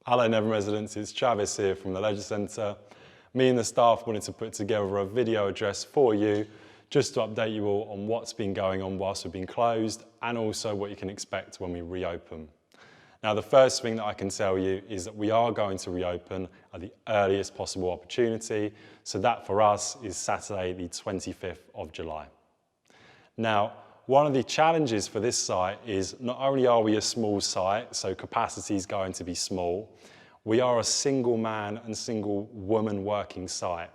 Hello Netherne residents, it's Travis here from the Leisure Centre. Me and the staff wanted to put together a video address for you just to update you all on what's been going on whilst we've been closed and also what you can expect when we reopen. Now the first thing that I can tell you is that we are going to reopen at the earliest possible opportunity, so that for us is Saturday the 25th of July. Now, one of the challenges for this site is not only are we a small site, so capacity is going to be small, we are a single man and single woman working site.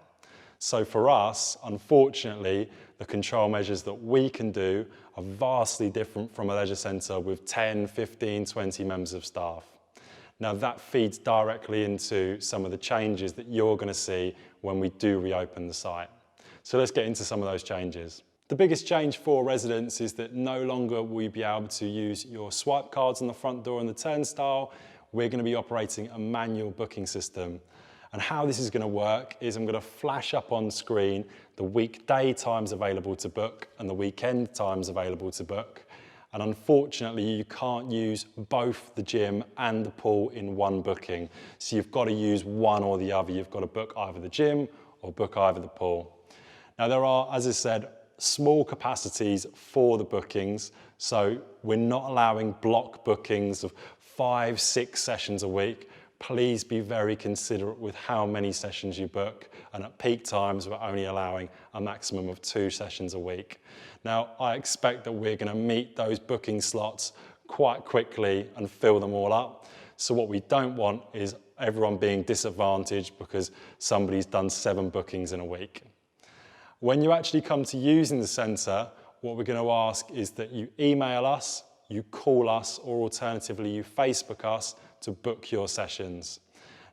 So for us, unfortunately, the control measures that we can do are vastly different from a leisure centre with 10, 15, 20 members of staff. Now that feeds directly into some of the changes that you're going to see when we do reopen the site. So let's get into some of those changes. The biggest change for residents is that no longer will you be able to use your swipe cards on the front door and the turnstile. We're going to be operating a manual booking system. And how this is going to work is I'm going to flash up on screen the weekday times available to book and the weekend times available to book. And unfortunately, you can't use both the gym and the pool in one booking. So you've got to use one or the other. You've got to book either the gym or book either the pool. Now there are, as I said, small capacities for the bookings, so we're not allowing block bookings of 5, 6 sessions a week. Please be very considerate with how many sessions you book, and at peak times we're only allowing a maximum of 2 sessions a week. Now I expect that we're going to meet those booking slots quite quickly and fill them all up, so what we don't want is everyone being disadvantaged because somebody's done 7 bookings in a week. When you actually come to using the centre, what we're going to ask is that you email us, you call us, or alternatively you Facebook us to book your sessions.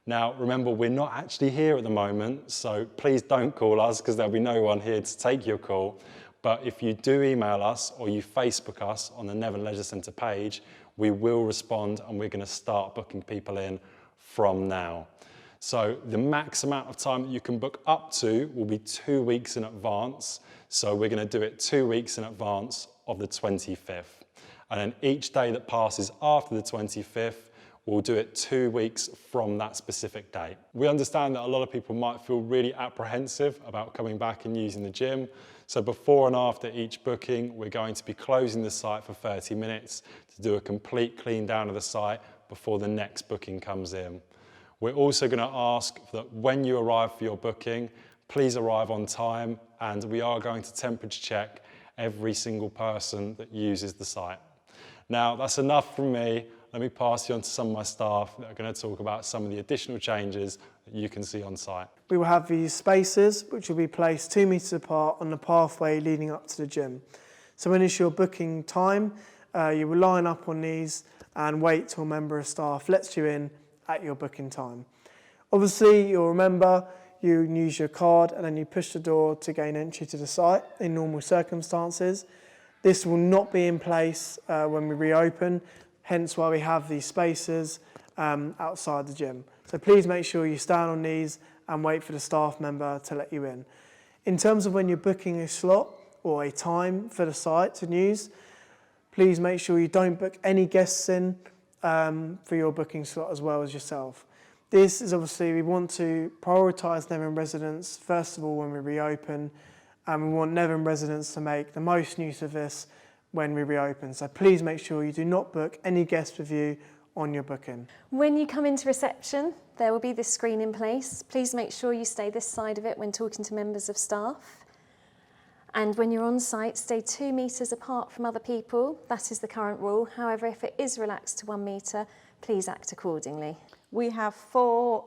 Now remember, we're not actually here at the moment, so please don't call us because there'll be no one here to take your call. But if you do email us or you Facebook us on the Netherne Leisure Centre page, we will respond and we're going to start booking people in from now. So the max amount of time that you can book up to will be 2 weeks in advance. So we're going to do it 2 weeks in advance of the 25th. And then each day that passes after the 25th, we'll do it 2 weeks from that specific date. We understand that a lot of people might feel really apprehensive about coming back and using the gym. So before and after each booking, we're going to be closing the site for 30 minutes to do a complete clean down of the site before the next booking comes in. We're also going to ask that when you arrive for your booking, please arrive on time, and we are going to temperature check every single person that uses the site. Now that's enough from me. Let me pass you on to some of my staff that are going to talk about some of the additional changes that you can see on site. We will have these spaces which will be placed 2 metres apart on the pathway leading up to the gym. So when it's your booking time, you will line up on these and wait till a member of staff lets you in at your booking time. Obviously, you'll remember you use your card and then you push the door to gain entry to the site in normal circumstances. This will not be in place when we reopen, hence why we have these spaces outside the gym. So please make sure you stand on these and wait for the staff member to let you in. In terms of when you're booking a slot or a time for the site to use, please make sure you don't book any guests in for your booking slot as well as yourself. This is obviously, we want to prioritise Netherne residents first of all when we reopen, and we want Netherne residents to make the most use of this when we reopen. So please make sure you do not book any guests with you on your booking. When you come into reception, there will be this screen in place. Please make sure you stay this side of it when talking to members of staff. And when you're on site, stay 2 metres apart from other people. That is the current rule. However, if it is relaxed to 1 metre, please act accordingly. We have 4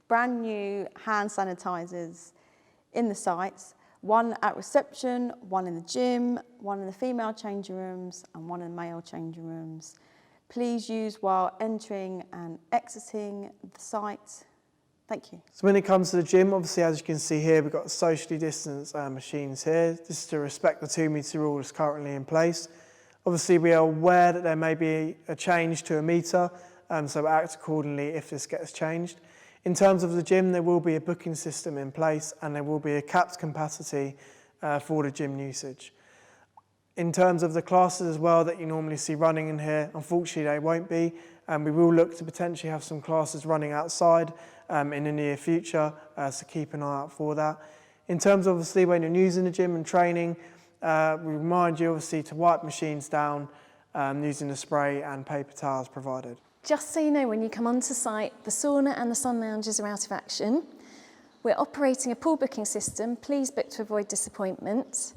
brand new hand sanitisers in the sites, 1 at reception, 1 in the gym, 1 in the female changing rooms and 1 in the male changing rooms. Please use while entering and exiting the site. Thank you. So when it comes to the gym, obviously as you can see here, we've got socially distanced machines here. This is to respect the 2 metre rule that's currently in place. Obviously we are aware that there may be a change to a metre, so act accordingly if this gets changed. In terms of the gym, there will be a booking system in place and there will be a capped capacity for the gym usage. In terms of the classes as well that you normally see running in here, unfortunately they won't be, and we will look to potentially have some classes running outside in the near future, so keep an eye out for that. In terms, obviously, when you're using the gym and training, we remind you, obviously, to wipe machines down using the spray and paper towels provided. Just so you know, when you come onto site, the sauna and the sun lounges are out of action. We're operating a pool booking system. Please book to avoid disappointment.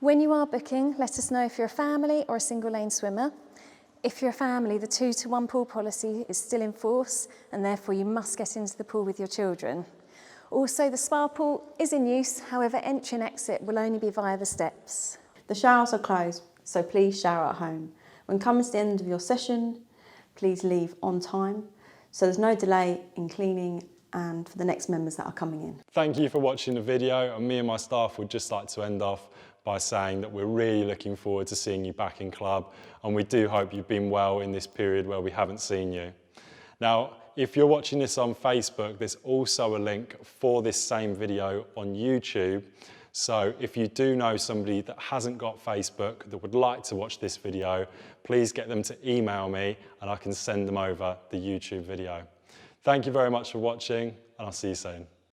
When you are booking, let us know if you're a family or a single lane swimmer. If you're a family, the 2-to-1 pool policy is still in force, and therefore you must get into the pool with your children. Also, the spa pool is in use, however, entry and exit will only be via the steps. The showers are closed, so please shower at home. When coming to the end of your session, please leave on time, so there's no delay in cleaning and for the next members that are coming in. Thank you for watching the video, and me and my staff would just like to end off by saying that we're really looking forward to seeing you back in club, and we do hope you've been well in this period where we haven't seen you. Now, if you're watching this on Facebook, there's also a link for this same video on YouTube. So if you do know somebody that hasn't got Facebook that would like to watch this video, please get them to email me and I can send them over the YouTube video. Thank you very much for watching, and I'll see you soon.